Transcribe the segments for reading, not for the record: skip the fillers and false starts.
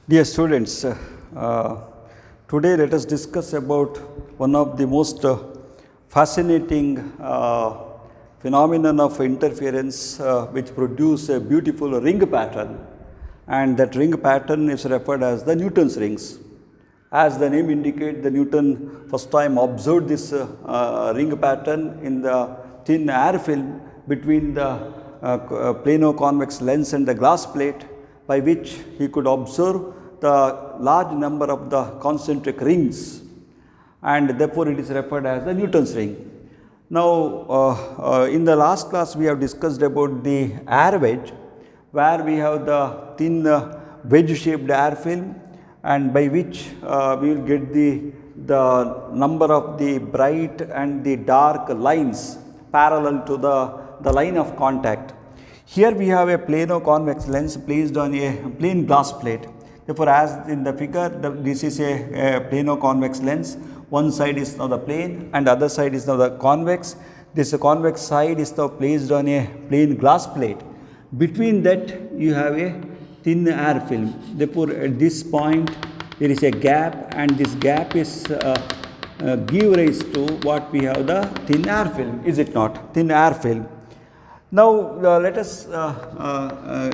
Dear students, today let us discuss about one of the most fascinating phenomenon of interference which produce a beautiful ring pattern, and that ring pattern is referred as the Newton's rings. As the name indicates, the Newton first time observed this ring pattern in the thin air film between the plano-convex lens and the glass plate, by which he could observe the large number of the concentric rings, and therefore it is referred as the Newton's ring. Now, in the last class we have discussed about the air wedge, where we have the thin wedge shaped air film, and by which we will get the number of the bright and the dark lines parallel to the line of contact. Here we have a plano-convex lens placed on a plain glass plate. Therefore, as in the figure, this is a plano-convex lens. One side is now the plane and the other side is now the convex. This convex side is now placed on a plain glass plate. Between that you have a thin air film. Therefore, at this point there is a gap, and this gap is give rise to what we have, the thin air film, is it not? Thin air film. Now, let us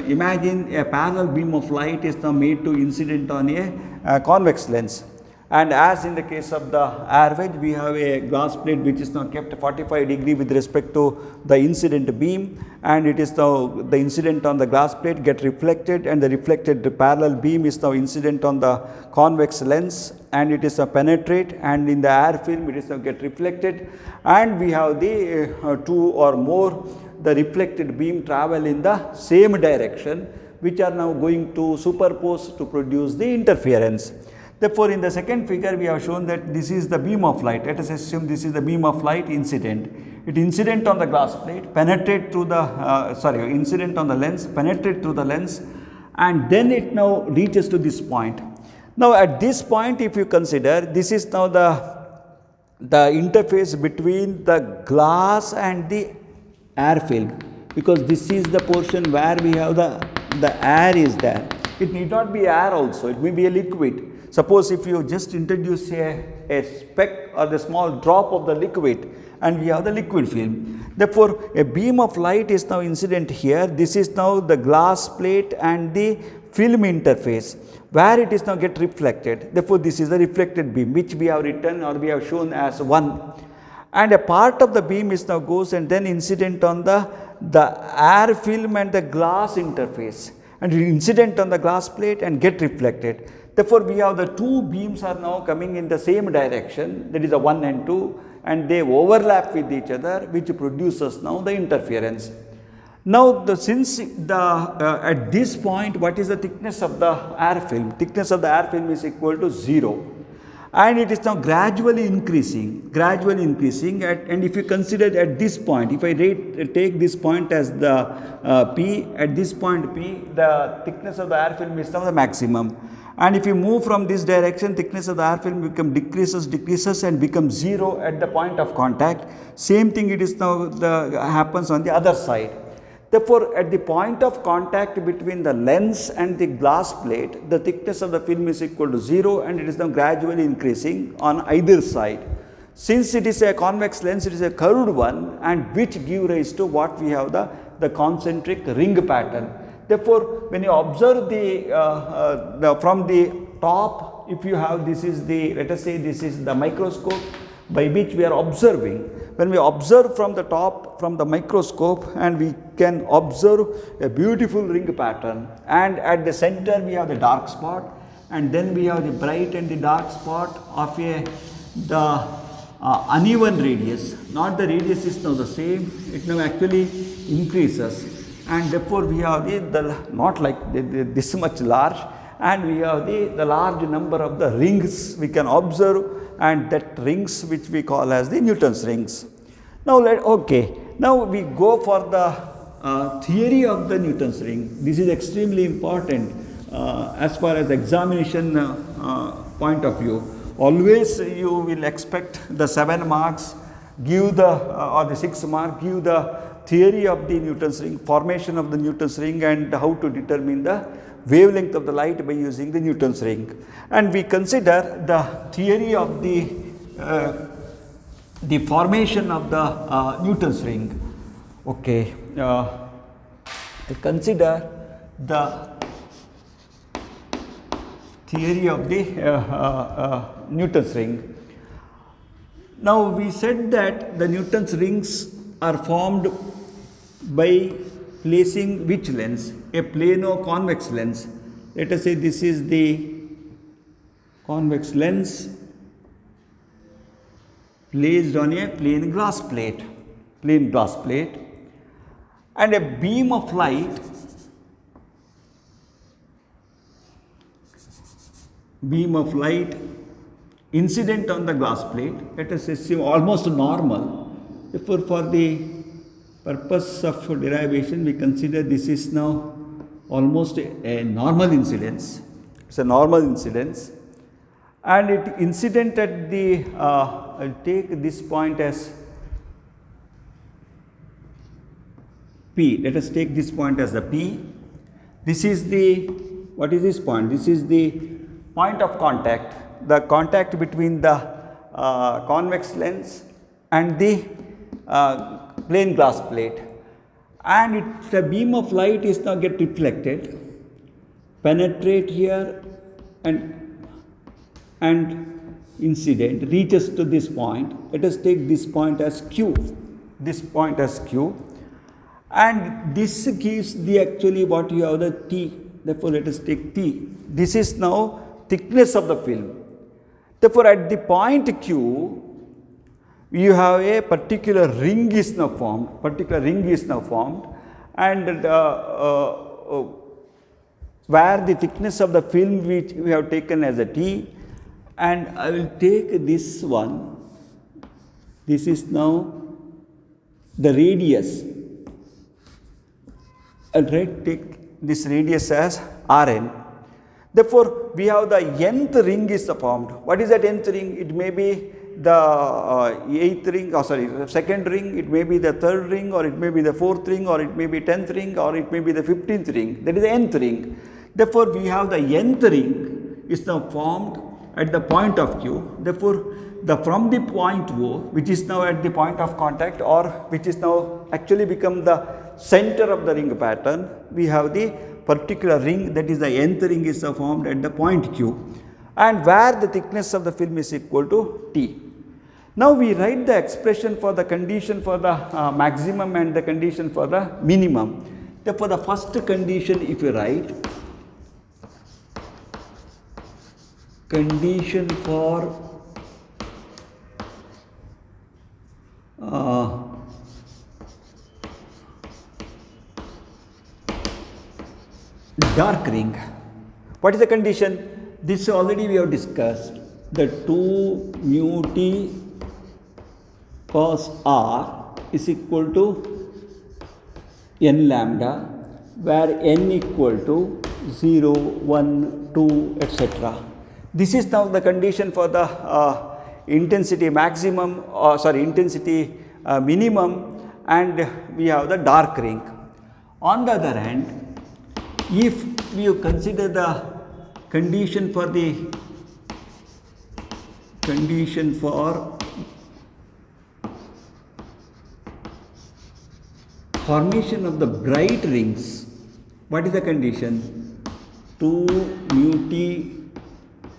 imagine a parallel beam of light is now made to incident on a convex lens, and as in the case of the air wedge, we have a glass plate which is now kept 45 degree with respect to the incident beam, and it is now the incident on the glass plate get reflected, and the reflected parallel beam is now incident on the convex lens, and it is a penetrate, and in the air film it is now get reflected, and we have the two or more the reflected beam travel in the same direction, which are now going to superpose to produce the interference. Therefore, in the second figure we have shown that this is the beam of light. Let us assume this is the beam of light incident. It incident on the glass plate, penetrate through the incident on the lens, penetrate through the lens, and then it now reaches to this point. Now, at this point, if you consider, this is now the interface between the glass and the air film, because this is the portion where we have the air is there. It need not be air also, it may be a liquid. Suppose if you just introduce a speck or the small drop of the liquid, and we have the liquid film. Therefore, a beam of light is now incident here. This is now the glass plate and the film interface, where it is now get reflected. Therefore, this is the reflected beam, which we have written or we have shown as 1. And a part of the beam is now goes and then incident on the air film and the glass interface, and incident on the glass plate and get reflected. Therefore, we have the two beams are now coming in the same direction, that is the 1 and 2, and they overlap with each other, which produces now the interference. Now, since at this point, what is the thickness of the air film? Thickness of the air film is equal to 0. And it is now gradually increasing, and if you consider at this point, if I take this point as the P, at this point P, the thickness of the air film is now the maximum. And if you move from this direction, thickness of the air film decreases and becomes 0 at the point of contact. Same thing it is now happens on the other side. Therefore, at the point of contact between the lens and the glass plate, the thickness of the film is equal to 0, and it is now gradually increasing on either side. Since it is a convex lens, it is a curved one, and which give rise to what we have the concentric ring pattern. Therefore, when you observe from the top, if you have, this is let us say this is the microscope by which we are observing. When we observe from the top, from the microscope, and we can observe a beautiful ring pattern, and at the center we have the dark spot, and then we have the bright and the dark spot of the uneven radius. Not the radius is now the same, it now actually increases, and therefore we have not like this much large, and we have the large number of the rings we can observe, and that rings which we call as the Newton's rings. Now, now we go for the theory of the Newton's ring. This is extremely important as far as examination point of view. Always you will expect the 7 marks, give or the 6 mark, give the theory of the Newton's ring, formation of the Newton's ring, and how to determine the wavelength of the light by using the Newton's ring. And we consider the theory of the formation of the Newton's ring. Okay, consider the theory of the Newton's ring. Now we said that the Newton's rings are formed by placing which lens? A plano-convex lens. Let us say this is the convex lens placed on a plain glass plate, and a beam of light incident on the glass plate. Let us assume almost normal. Therefore, for the purpose of derivation, we consider this is now almost a normal incidence. It's a normal incidence, and it incident at the I'll take this point as P. Let us take this point as the P. This is the, what is this point? This is the point of contact, the contact between the convex lens and the plain glass plate, and the beam of light is now get reflected, penetrate here, and incident reaches to this point. Let us take this point as Q. This point as Q, and this gives the actually what you have the T. Therefore, let us take T. This is now thickness of the film. Therefore, at the point Q, you have a particular ring is now formed, and where the thickness of the film which we have taken as a T, and I will take this one. This is now the radius. I'll take this radius as Rn. Therefore, we have the nth ring is formed. What is that nth ring? It may be the eighth ring, second ring, it may be the third ring, or it may be the fourth ring, or it may be 10th ring, or it may be the 15th ring. That is the nth ring. Therefore, we have the nth ring is now formed at the point of Q. Therefore, from the point O, which is now at the point of contact, or which is now actually become the center of the ring pattern, we have the particular ring, that is the nth ring is formed at the point Q, and where the thickness of the film is equal to T. Now we write the expression for the condition for the maximum and the condition for the minimum. Therefore, the first condition, if you write condition for dark ring. What is the condition? This already we have discussed. The 2 mu t cos r is equal to n lambda, where n equal to 0, 1, 2, etc. This is now the condition for the intensity maximum, intensity minimum, and we have the dark ring. On the other hand, if you consider the condition for formation of the bright rings, what is the condition? 2 mu t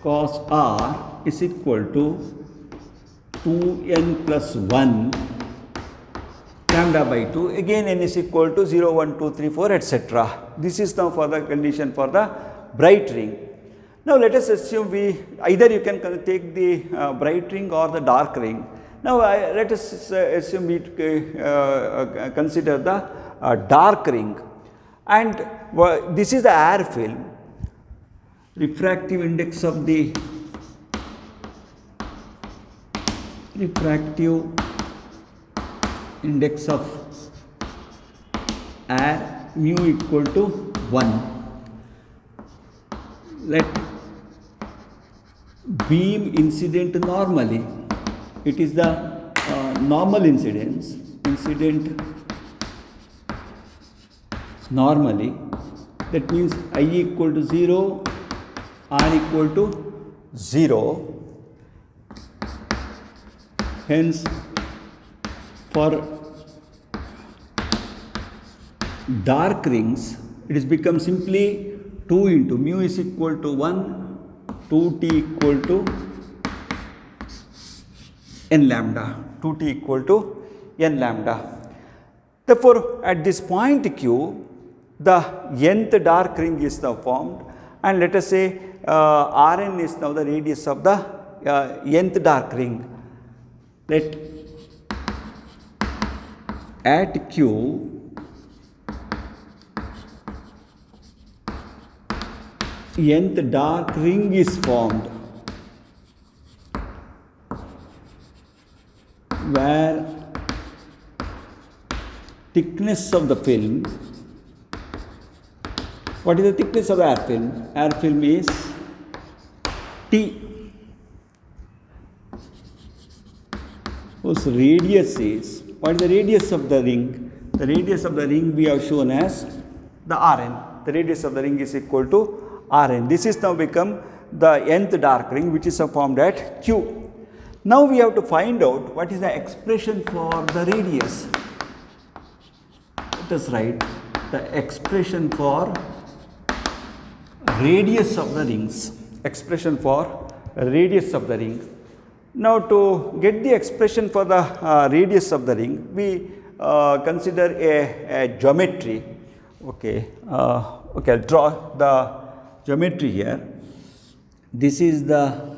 cos r is equal to 2n plus 1 lambda by 2, again n is equal to 0, 1, 2, 3, 4, etc. This is now for the condition for the bright ring. Now let us assume either you can take the bright ring or the dark ring. Now let us assume we consider the dark ring, and this is the air film. Refractive index of the air mu equal to 1. Let beam incident normally, it is the normal incidence, normally, that means I equal to 0, r equal to 0. Hence, for dark rings, it is become simply 2 into mu is equal to 1, 2t equal to n lambda, 2t equal to n lambda. Therefore, at this point q, the nth dark ring is now formed, and let us say Rn is now the radius of the nth dark ring. Let at q, nth dark ring is formed where thickness of the film, what is the thickness of the air film? Air film is T, whose radius is, what is the radius of the ring? The radius of the ring we have shown as the Rn. The radius of the ring is equal to Rn. This is now become the nth dark ring, which is formed at Q. Now we have to find out what is the expression for the radius. Let us write the expression for radius of the rings. Expression for radius of the ring. Now, to get the expression for the radius of the ring, we consider a geometry. Okay, okay, I'll draw the geometry here. This is the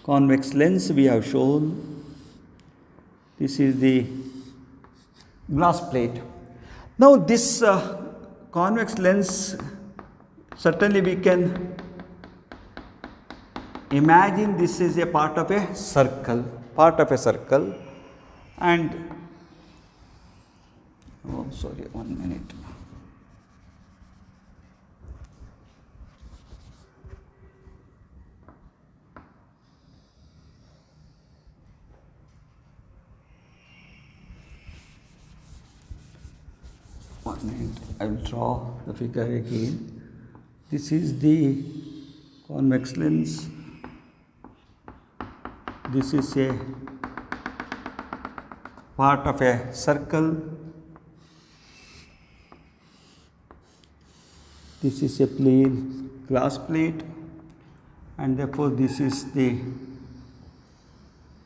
convex lens we have shown. This is the glass plate. Now, this convex lens, certainly we can imagine this is a part of a circle, and oh sorry, 1 minute. I will draw the figure again. This is the convex lens. This is a part of a circle. This is a plain glass plate, and therefore this is the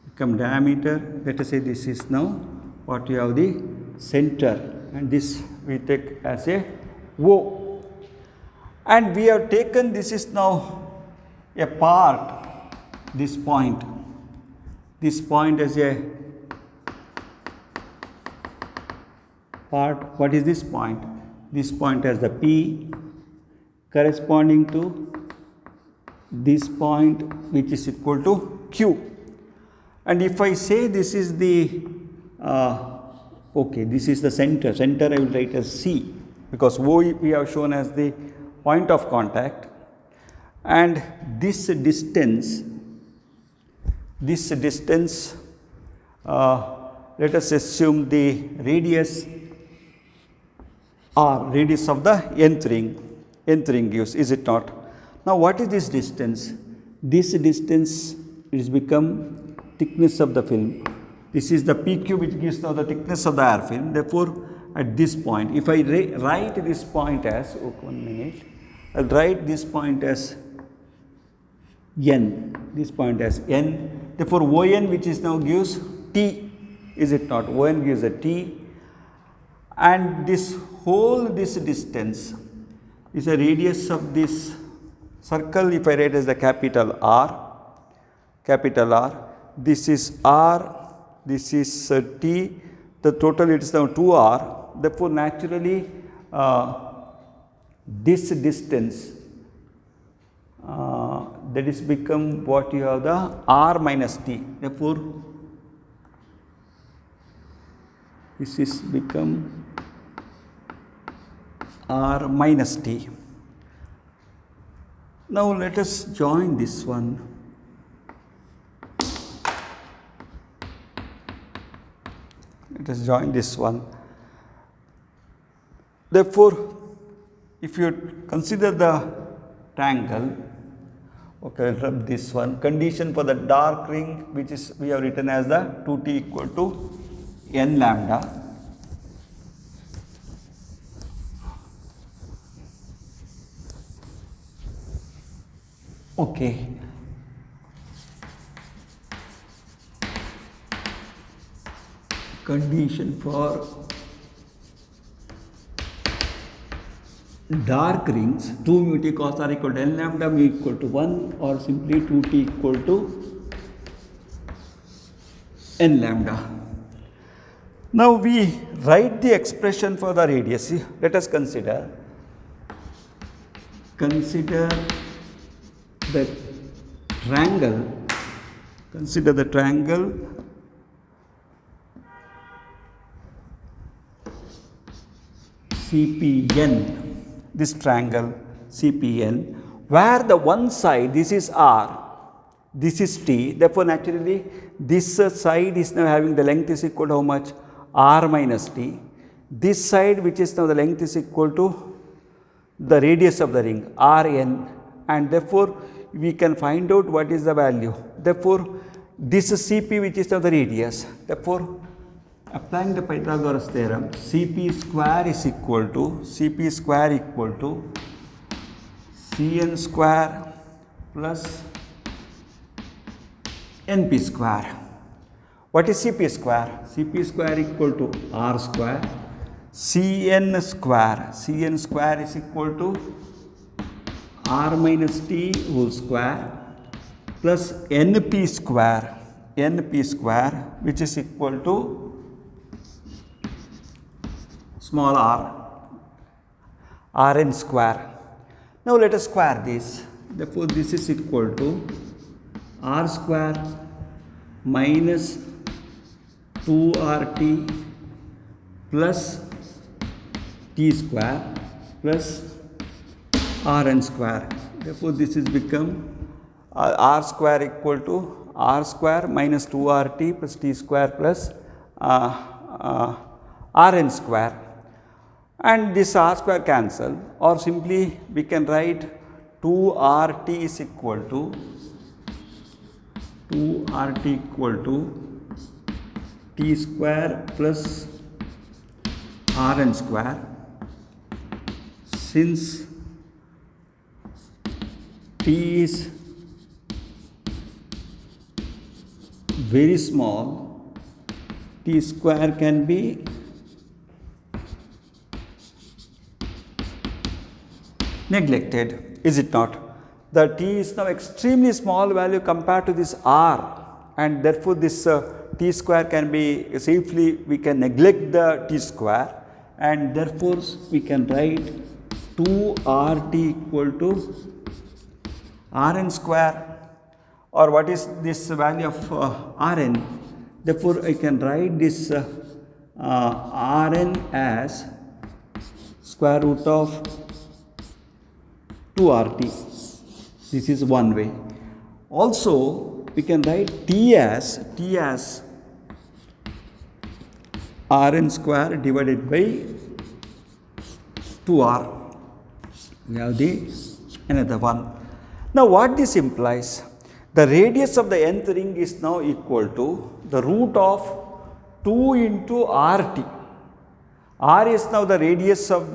become diameter. Let us say this is now what you have the center, and this we take as a O. And we have taken, this is now a part, this point as a part. What is this point? This point has the P corresponding to this point, which is equal to Q. And if I say this is the okay, this is the center. Center I will write as C, because O we have shown as the point of contact, and this distance, let us assume the radius R, radius of the nth ring gives, is it not? Now, what is this distance? This distance is become thickness of the film. This is the PQ, which gives now the thickness of the air film. Therefore, at this point, if I write this point as, oh, 1 minute, I'll write this point as N, this point as N. Therefore, ON, which is now gives T, is it not? ON gives a T, and this whole, this distance is a radius of this circle. If I write as the capital R, this is R, this is T, the total it is now 2R. Therefore, naturally this distance that is become what you have the R minus T. Therefore, this is become R minus T. Now, let us join this one. Let us join this one. Therefore, if you consider the triangle, okay, I'll rub this one, condition for the dark ring, which is we have written as the 2t equal to n lambda. Okay. Condition for dark rings, 2 mu t cos r equal to n lambda mu equal to 1, or simply 2t equal to n lambda. Now we write the expression for the radius. Let us consider the triangle, CPN, this triangle CPN, where the one side, this is R, this is T, therefore naturally this side is now having the length is equal to how much? R minus T. This side, which is now the length, is equal to the radius of the ring, Rn, and therefore we can find out what is the value. Therefore this is Cp, which is now the radius. Therefore, applying the Pythagoras theorem, Cp square equal to Cn square plus Np square. What is Cp square? Cp square equal to R square. Cn square is equal to R minus T whole square plus Np square, which is equal to small r, Rn square. Now let us square this. Therefore this is equal to R square minus 2RT plus T square plus Rn square. Therefore this is become R square equal to R square minus 2RT plus T square plus Rn square, and this R square cancel, or simply we can write 2RT is equal to T square plus Rn square. Since T is very small, T square can be neglected, is it not? The T is now extremely small value compared to this R, and therefore this T square can be safely, we can neglect the T square, and therefore we can write 2RT equal to Rn square, or what is this value of Rn? Therefore I can write this Rn as square root of 2RT. This is one way. Also we can write T as Rn square divided by 2R. We have the another one. Now what this implies? The radius of the nth ring is now equal to the root of 2 into RT. R is now the radius of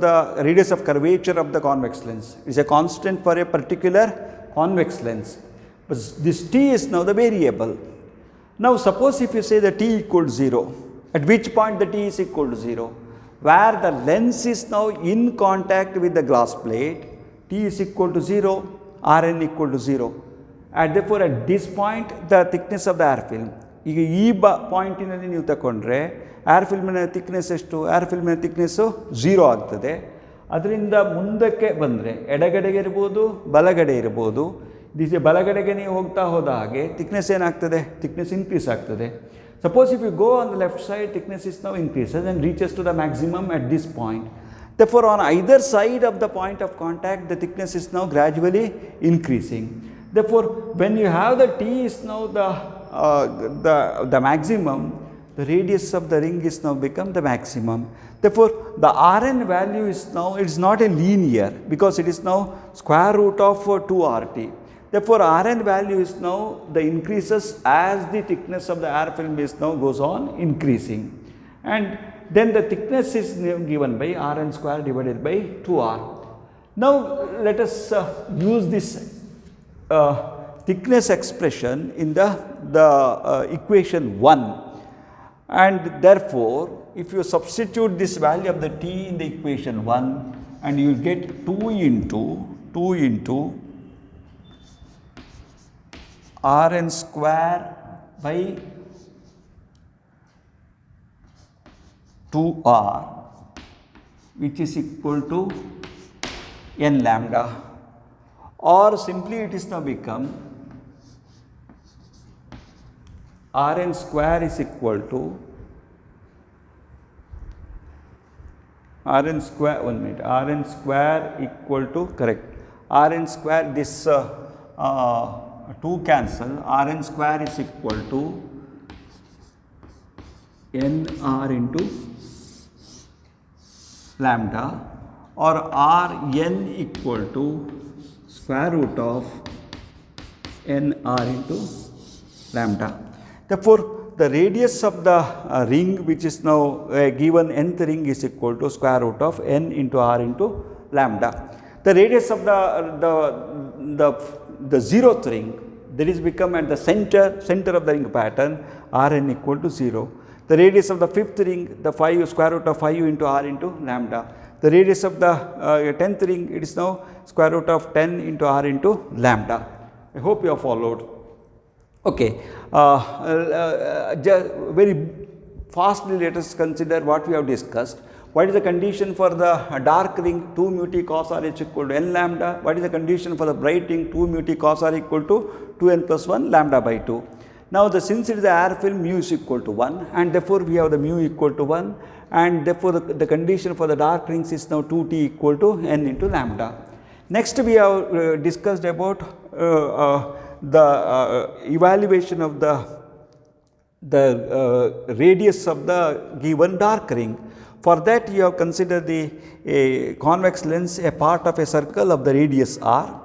curvature of the convex lens. It is a constant for a particular convex lens. But this T is now the variable. Now suppose if you say the T equals 0, at which point the T is equal to 0? Where the lens is now in contact with the glass plate, T is equal to 0, Rn equal to 0. And therefore at this point the thickness of the air film, ಈಗ ಈ ಪಾಯಿಂಟಿನಲ್ಲಿ ನೀವು ತಗೊಂಡ್ರೆ air ಫಿಲ್ಮಿನ thickness ಎಷ್ಟು? Air ಫಿಲ್ಮಿನ thickness 0 ಆಗ್ತದೆ. ಅದರಿಂದ ಮುಂದಕ್ಕೆ ಬಂದರೆ ಎಡಗಡೆಗೆ ಇರ್ಬೋದು, ಬಲಗಡೆ ಇರ್ಬೋದು. ಬಲಗಡೆಗೆ ನೀವು ಹೋಗ್ತಾ ಹೋದ ಹಾಗೆ ಥಿಕ್ನೆಸ್ ಏನಾಗ್ತದೆ? ಥಿಕ್ನೆಸ್ ಇನ್ಕ್ರೀಸ್ ಆಗ್ತದೆ. Suppose if you go on the left side, thickness is now increases and reaches to the maximum at this point. Therefore on either side of the point of contact, the thickness is now gradually increasing. Therefore when you have the T is now the maximum, the radius of the ring is now become the maximum. Therefore, the Rn value is now, it is not a linear because it is now square root of 2RT. Therefore, Rn value is now the increases as the thickness of the air film is now goes on increasing, and then the thickness is given by Rn square divided by 2R. Now, let us use this thickness expression in the equation 1, and therefore, if you substitute this value of the T in the equation 1, and you will get 2 into Rn square by 2R, which is equal to n lambda, or simply it is now become Rn square is equal to Rn square, 1 minute, Rn square equal to, correct, Rn square, this 2 cancel, Rn square is equal to nr into lambda, or Rn equal to square root of nr into lambda. Therefore, the radius of the ring which is now given nth ring is equal to square root of n into r into lambda. The radius of the zeroth ring, that is become at the center of the ring pattern, Rn equal to 0. The radius of the fifth ring, the 5 square root of 5 into r into lambda. The radius of the 10th ring, it is now square root of 10 into r into lambda. I hope you have followed. Okay, very fastly let us consider what we have discussed. What is the condition for the dark ring? 2 mu t cos r is equal to n lambda. What is the condition for the bright ring? 2 mu t cos r equal to 2n plus 1 lambda by 2. Now, since it is the air film, mu is equal to 1, and therefore, we have the mu equal to 1, and therefore, the condition for the dark rings is now 2t equal to n into lambda. Next, we have discussed about the evaluation of the radius of the given dark ring. For that, you have considered the convex lens a part of a circle of the radius r,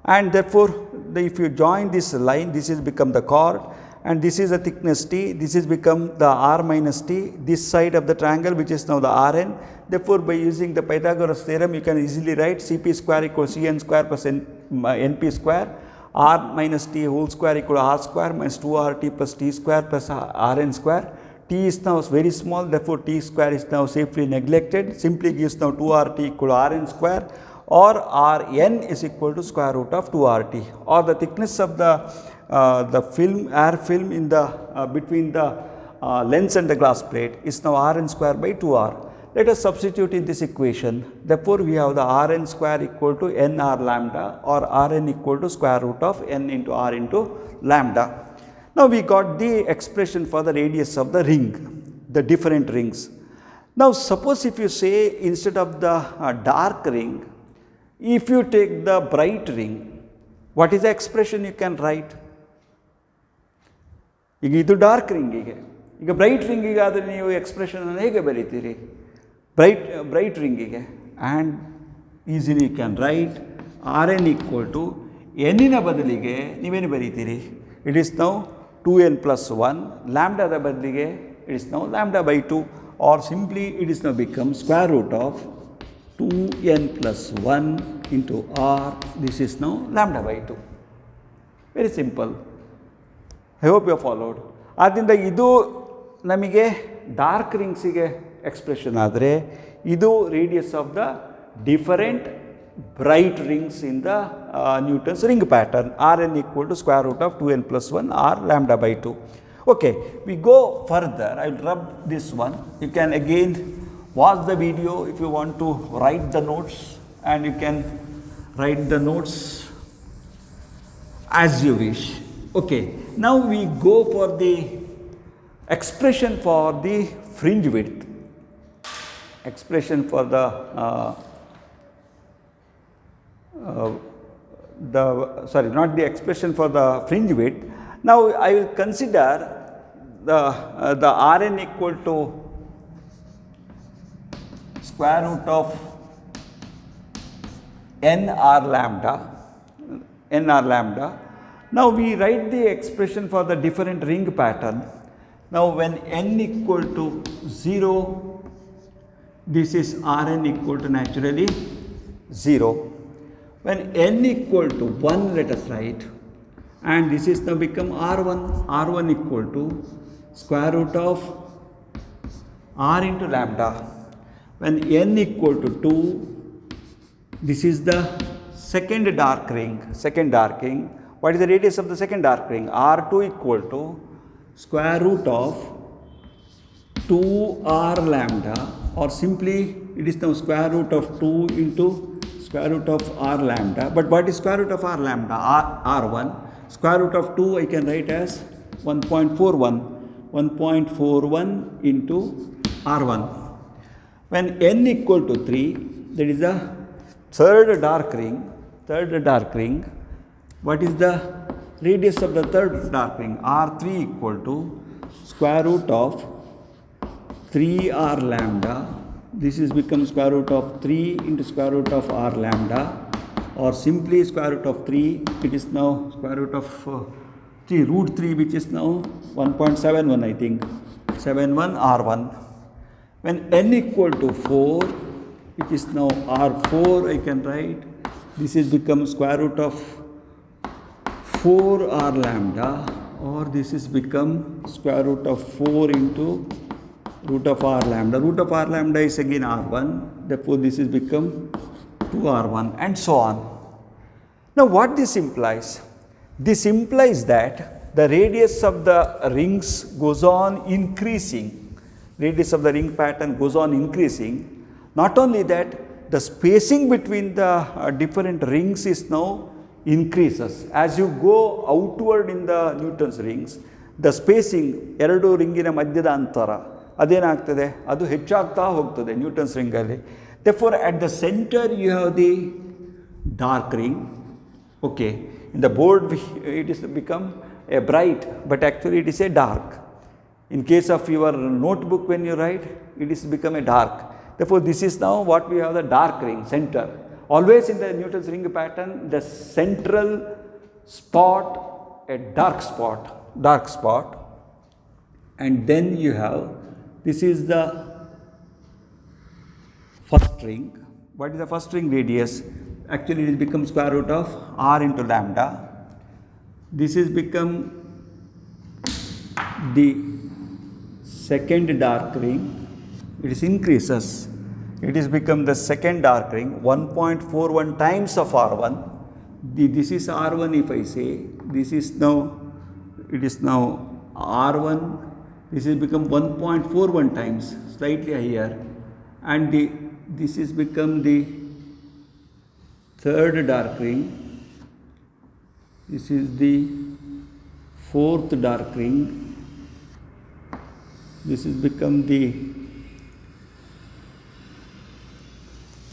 and therefore, if you join this line, this is become the chord, and this is the thickness t, this is become the r minus t, this side of the triangle which is now the Rn. Therefore, by using the Pythagoras theorem, you can easily write Cp square equals Cn square plus Np square, r minus t whole square equal to r square minus 2rt plus t square plus Rn square. T is now very small, therefore, t square is now safely neglected, simply gives now 2rt equal to Rn square, or Rn is equal to square root of 2rt, or the thickness of the film, air film in the between the lens and the glass plate is now Rn square by 2r. Let us substitute in this equation. Therefore, we have the Rn square equal to nr lambda, or Rn equal to square root of n into r into lambda. Now, we got the expression for the radius of the ring, the different rings. Now, suppose if you say instead of the dark ring, if you take the bright ring, what is the expression you can write? ಈಗ ಇದು dark ರಿಂಗಿಗೆ, ಈಗ bright ರಿಂಗಿಗೆ ಆದರೆ ನೀವು ಎಕ್ಸ್ಪ್ರೆಷನನ್ನು ಹೇಗೆ ಬರೀತೀರಿ? Bright ರಿಂಗಿಗೆ, and easily you can write Rn equal to ಎನ್ನಿನ ಬದಲಿಗೆ ನೀವೇನು ಬರೀತೀರಿ? It is now 2n plus 1, ಲ್ಯಾಂಬ್ಡಾದ ಬದಲಿಗೆ it is now lambda by 2, or simply it is now become square root of 2n plus 1 into r, this is now lambda by 2. Very simple. I hope you have followed. ಆದ್ದರಿಂದ ಇದು ನಮಗೆ dark ರಿಂಗ್ಸಿಗೆ expression ಆದರೆ, ಇದು radius of the different bright rings in the Newton's ring pattern. Rn equal to square root of 2n plus 1 r lambda by 2. Okay, we go further. I will rub this one. You can again watch the video if you want to write the notes, and you can write the notes as you wish. Okay, now we go for the expression for the fringe width, expression for the sorry, not the expression for the fringe width. Now I will consider the Rn equal to square root of n r lambda. Now we write the expression for the different ring pattern. Now when n equal to 0, this is Rn equal to naturally 0. When n equal to 1, let us write, and this is now become R1 equal to square root of R into lambda. When n equal to 2, this is the second dark ring. What is the radius of the second dark ring? R2 equal to square root of 2R lambda, or simply it is now square root of 2 into square root of R lambda. But what is square root of R lambda? R1. Square root of 2 I can write as 1.41 into R1. When n equal to 3, that is the third dark ring. What is the radius of the third dark ring? R3 equal to square root of 3R lambda. This is become square root of 3 into square root of R lambda, or simply square root of 3. It is now square root of 3, root 3, which is now 1.71, I think, 71 R1. When n equal to 4, it is now R4 I can write. This is become square root of 4R lambda, or this is become square root of 4 into root of R lambda. Root of R lambda is again R1, therefore this is become 2R1, and so on. Now what this implies? This implies that the radius of the rings goes on increasing. Radius of the ring pattern goes on increasing. Not only that, the spacing between the different rings is now increases. As you go outward in the Newton's rings, the spacing ಎರಡು ರಿಂಗಿನ ಮಧ್ಯದ ಅಂತರ ಅದೇನಾಗ್ತದೆ, ಅದು ಹೆಚ್ಚಾಗ್ತಾ ಹೋಗ್ತದೆ Newton's ರಿಂಗಲ್ಲಿ. Therefore at the center you have the dark ring. Okay, in the board it is become a bright, but actually it is a dark. In case of your notebook, when you write, it is become a dark. Therefore this is now what we have, the dark ring center. Always in the Newton's ring pattern, the central spot, a dark spot, and then you have, this is the first ring. What is the first ring radius? Actually it becomes square root of R into lambda. This is become the second dark ring. It is increases. It is become the second dark ring, 1.41 times of R1. This is R1 if I say, this is now, it is now R1, this is become 1.41 times, slightly higher, and this is become the third dark ring. This is the fourth dark ring. This is become the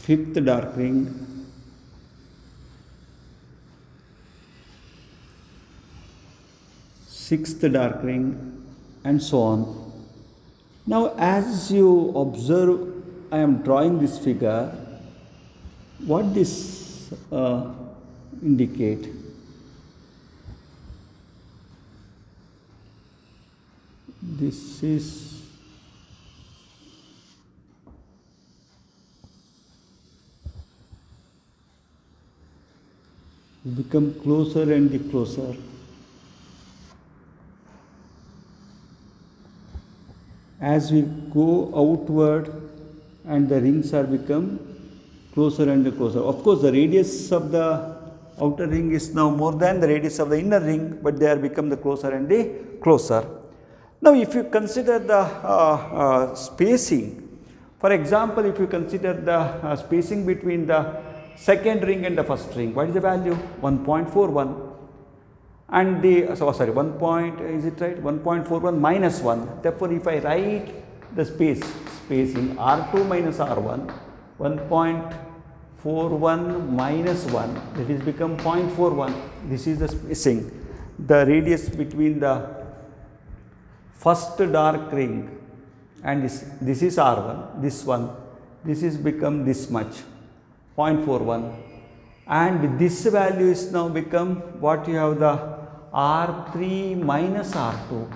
fifth dark ring. Sixth dark ring, and so on. Now as you observe, I am drawing this figure. What this indicate? This is become closer and closer. As we go outward and the rings are become closer and closer. Of course, the radius of the outer ring is now more than the radius of the inner ring, but they are become the closer and the closer. Now, if you consider the spacing, for example, if you consider the spacing between the second ring and the first ring, what is the value? 1.41. And the, sorry, 1 point, is it right? 1.41 minus 1. Therefore, if I write the spacing R2 minus R1, 1.41 minus 1, that is become 0.41. This is the spacing. The radius between the first dark ring, and this is R1, this is become this much, 0.41, and this value is now become what you have the R3 minus R2,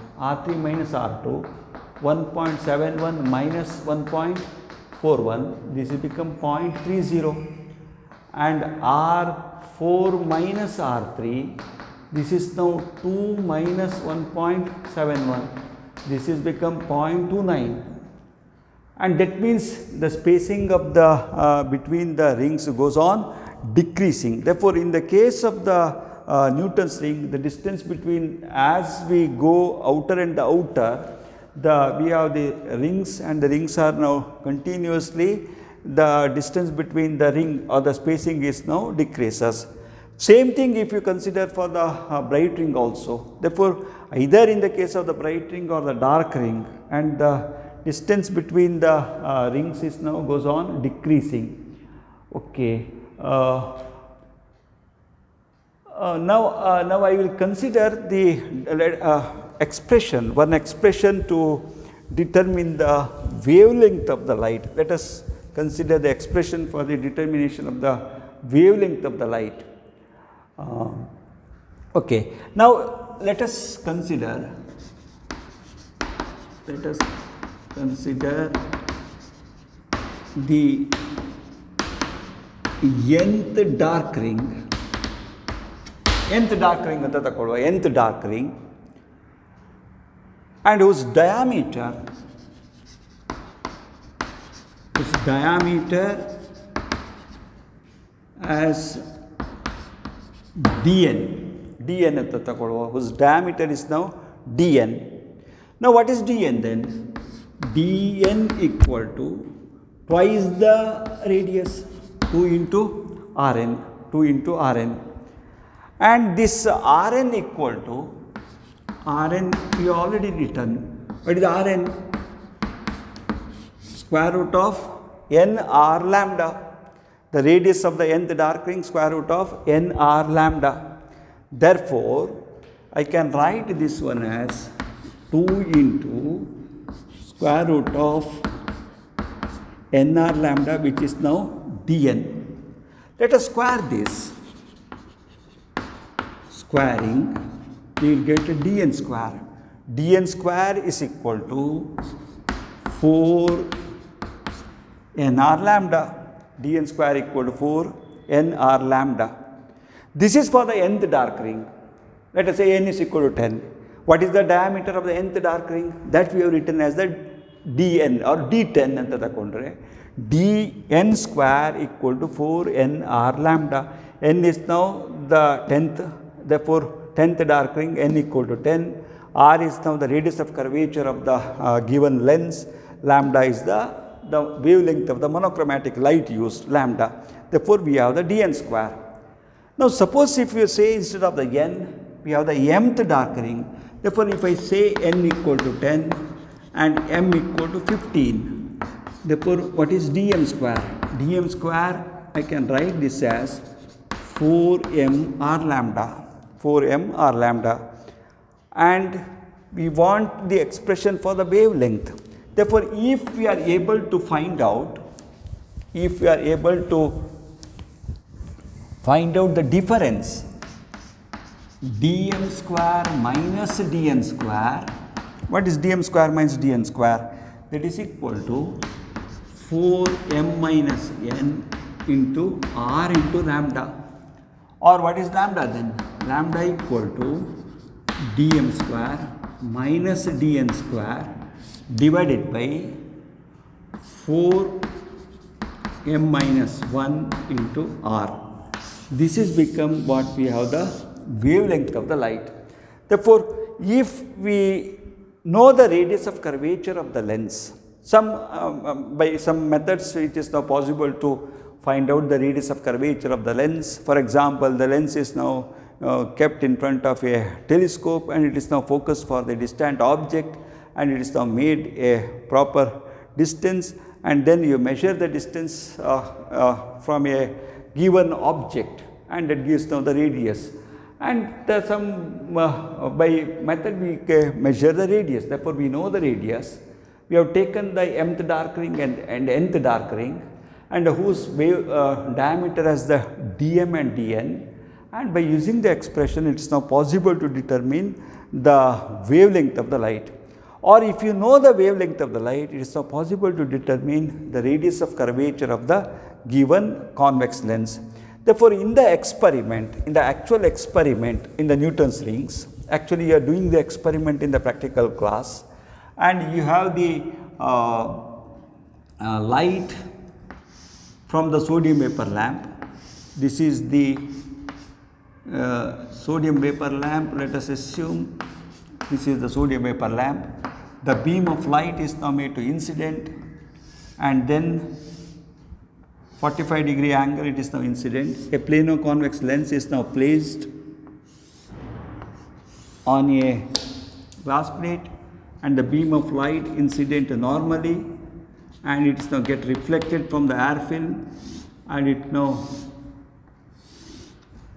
1.71 minus 1.41, this will become 0.30, and R4 minus R3, this is now 2 minus 1.71, this is become 0.29, and that means the spacing of the between the rings goes on decreasing. Therefore, in the case of the Newton's ring, the distance between, as we go outer and the outer, we have the rings, and the rings are now continuously, the distance between the ring or the spacing is now decreases. Same thing if you consider for the bright ring also. Therefore, either in the case of the bright ring or the dark ring, and the distance between the rings is now goes on decreasing. Okay. Now I will consider the expression, one expression to determine the wavelength of the light. Let us consider the expression for the determination of the wavelength of the light. Okay. Now let us consider the nth dark ring. Nth dark ring anta takolva, nth dark ring, and whose diameter as dn anta takolva, whose diameter is now dn. Now what is dn then? dn equal to twice the radius, 2 into rn, and this Rn equal to, Rn we already written, what is Rn? Square root of n r lambda, the radius of the nth dark ring, square root of n r lambda. Therefore, I can write this one as 2 into square root of n r lambda, which is now dn. Let us square this. Squaring, we will get a dn square. dn square is equal to 4 nr lambda. dn square equal to 4 nr lambda. This is for the nth dark ring. Let us say n is equal to 10. What is the diameter of the nth dark ring? That we have written as the dn or d10 anta takondre. dn square equal to 4 nr lambda. N is now the 10th. Therefore, 10th dark ring, n equal to 10, r is now the radius of curvature of the given lens, lambda is the wavelength of the monochromatic light used, lambda. Therefore, we have the dn square. Now, suppose if you say instead of the n, we have the mth dark ring. Therefore, if I say n equal to 10 and m equal to 15, therefore, what is dm square? dm square, I can write this as 4m r lambda. 4m r lambda, and we want the expression for the wavelength. Therefore, if we are able to find out the difference dm square minus dn square, what is dm square minus dn square? That is equal to 4m minus n into r into lambda. Or what is lambda then? Lambda equal to dm square minus dn square divided by 4m minus 1 into r. This is become what we have the wavelength of the light. Therefore, if we know the radius of curvature of the lens, by some methods it is now possible to find out the radius of curvature of the lens. For example, the lens is now kept in front of a telescope, and it is now focused for the distant object, and it is now made a proper distance, and then you measure the distance from a given object, and that gives now the radius. and there some by method we measure the radius. Therefore, we know the radius. We have taken the mth dark ring and nth dark ring, and whose wave diameter has the dm and dn, and by using the expression it is now possible to determine the wavelength of the light. Or if you know the wavelength of the light, it is now possible to determine the radius of curvature of the given convex lens. Therefore, in the experiment, in the actual experiment in the Newton's rings, actually you are doing the experiment in the practical class, and you have the light from the sodium vapor lamp. This is the sodium vapor lamp. Let us assume this is the sodium vapor lamp. The beam of light is now made to incident, and then 45-degree angle it is now incident. A plano convex lens is now placed on a glass plate, and the beam of light incident normally, and it is now get reflected from the air film, and it now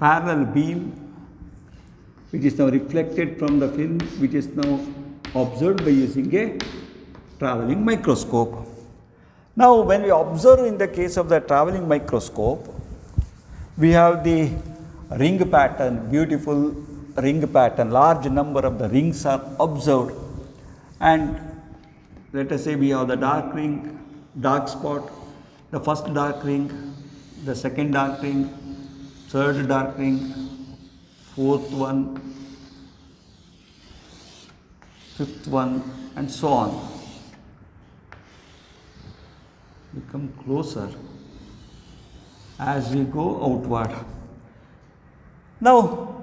parallel beam which is now reflected from the film, which is now observed by using a travelling microscope. Now, when we observe in the case of the travelling microscope, we have the ring pattern, beautiful ring pattern, large number of the rings are observed, and let us say we have the dark ring, dark spot, the first dark ring, the second dark ring, third dark ring, fourth one, fifth one, and so on. We come closer as we go outward. Now,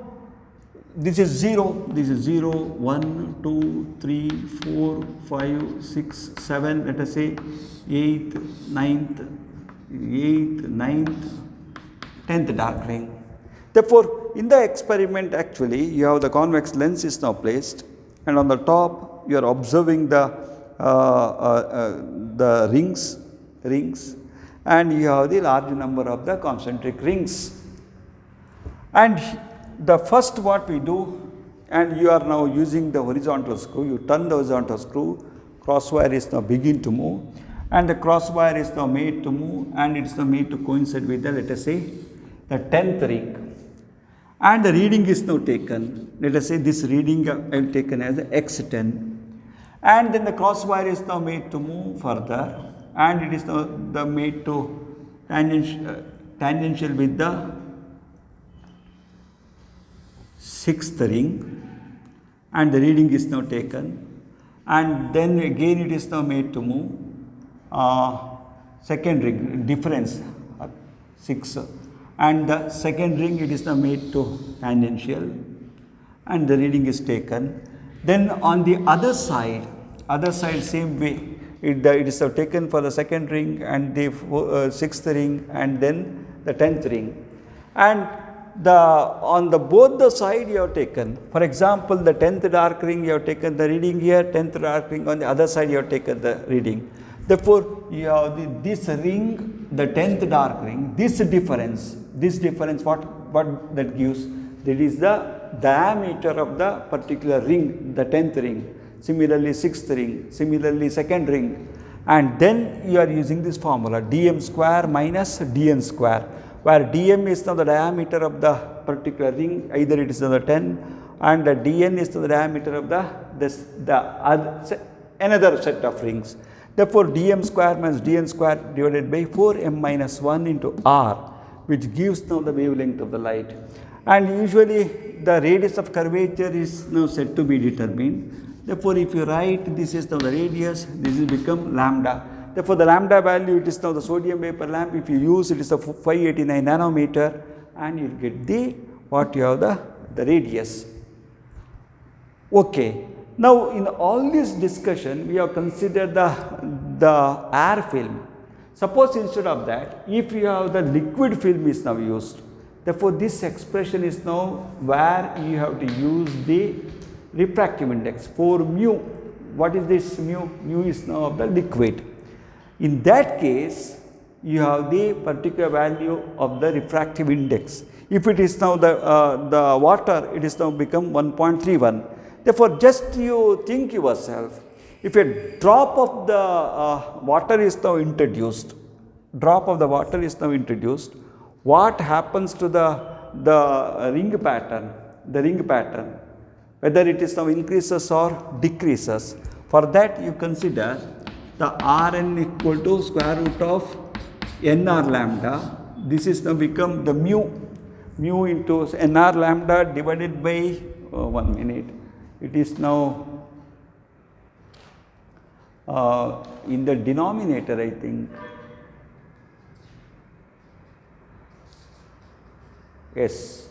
this is 0, this is 0, 1, 2, 3, 4, 5, 6, 7, let us say 8th, 9th, 10th dark ring. Therefore, in the experiment actually you have the convex lens is now placed, and on the top you are observing the rings, and you have the large number of the concentric rings. And the first what we do, and you are now using the horizontal screw, you turn the horizontal screw, crosswire is now begin to move, and the crosswire is now made to move, and it is now made to coincide with the, let us say, the 10th ring, and the reading is now taken. Let us say this reading I have taken as x10, and then the crosswire is now made to move further, and it is now made to tangential with the 6th ring, and the reading is now taken, and then again it is now made to move second ring, difference 6, and the second ring it is now made to tangential, and the reading is taken. Then on the other side same way, it is now taken for the second ring and the 6th ring and then the 10th ring, and on the both the side you have taken, for example, the 10th dark ring you have taken the reading here, 10th dark ring on the other side you have taken the reading. Therefore, you have this ring, the 10th dark ring, this difference what that gives, that is the diameter of the particular ring, the 10th ring, similarly 6th ring, similarly second ring, and then you are using this formula dm square minus dn square, where dm is now the diameter of the particular ring, either it is the 10, and the dn is the diameter of another set of rings. Therefore, dm square minus dn square divided by 4m minus 1 into r, which gives now the wavelength of the light. And usually the radius of curvature is now said to be determined. Therefore, if you write this is now the radius, this will become lambda. Therefore, the lambda value, it is now the sodium vapor lamp. If you use it is a 589 nanometer, and you will get the what you have the radius. Okay. Now, in all this discussion, we have considered the air film. Suppose instead of that, if you have the liquid film is now used, therefore, this expression is now where you have to use the refractive index for mu. What is this mu? Mu is now of the liquid. In that case, you have the particular value of the refractive index. If it is now the water, it is now become 1.31. Therefore, just you think yourself, if a drop of the water is now introduced, what happens to the ring pattern, whether it is now increases or decreases. For that you consider the Rn equal to square root of nr lambda. This is now become the mu into nr lambda divided by 1 minute. It is now in the denominator, I think. Yes,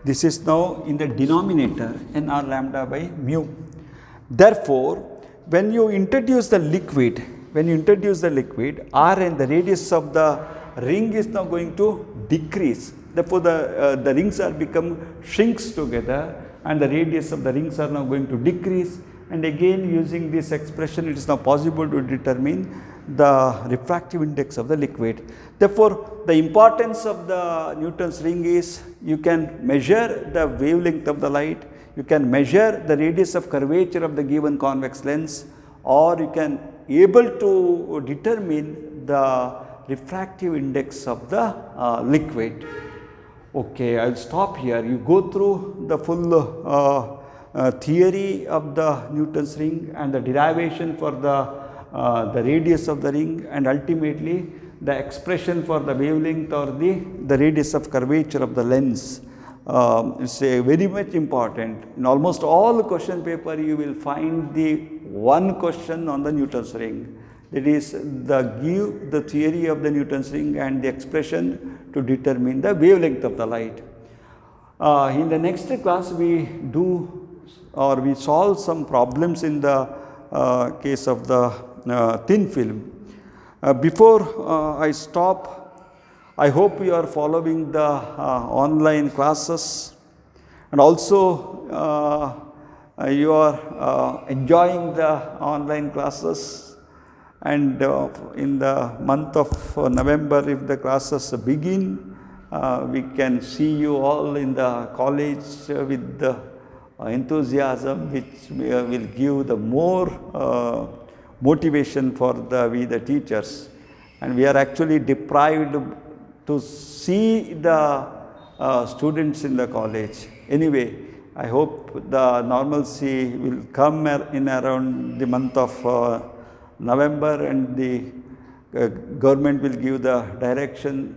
this is now in the denominator nr lambda by mu. Therefore, when you introduce the liquid, Rn, the radius of the ring is now going to decrease. Therefore, the rings are shrinks together, and the radius of the rings are now going to decrease. And again, using this expression, it is now possible to determine the refractive index of the liquid. Therefore, the importance of the Newton's ring is you can measure the wavelength of the light, you can measure the radius of curvature of the given convex lens, or you can able to determine the refractive index of the liquid. Okay, I will stop here. You go through the full theory of the Newton's ring and the derivation for the radius of the ring, and ultimately the expression for the wavelength or the radius of curvature of the lens. It's very much important. In almost all question paper, you will find the one question on the Newton's ring. That is give the theory of the Newton's ring and the expression to determine the wavelength of the light. In the next class, we solve some problems in the case of the thin film. Before I stop, I hope you are following the online classes, and also you are enjoying the online classes. And in the month of November, if the classes begin, we can see you all in the college with the enthusiasm, which will give the more motivation for we the teachers. And we are actually deprived to see the students in the college. Anyway, I hope the normalcy will come in around the month of November, and the government will give the direction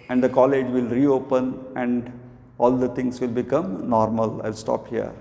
and the college will reopen and all the things will become normal. I will stop here.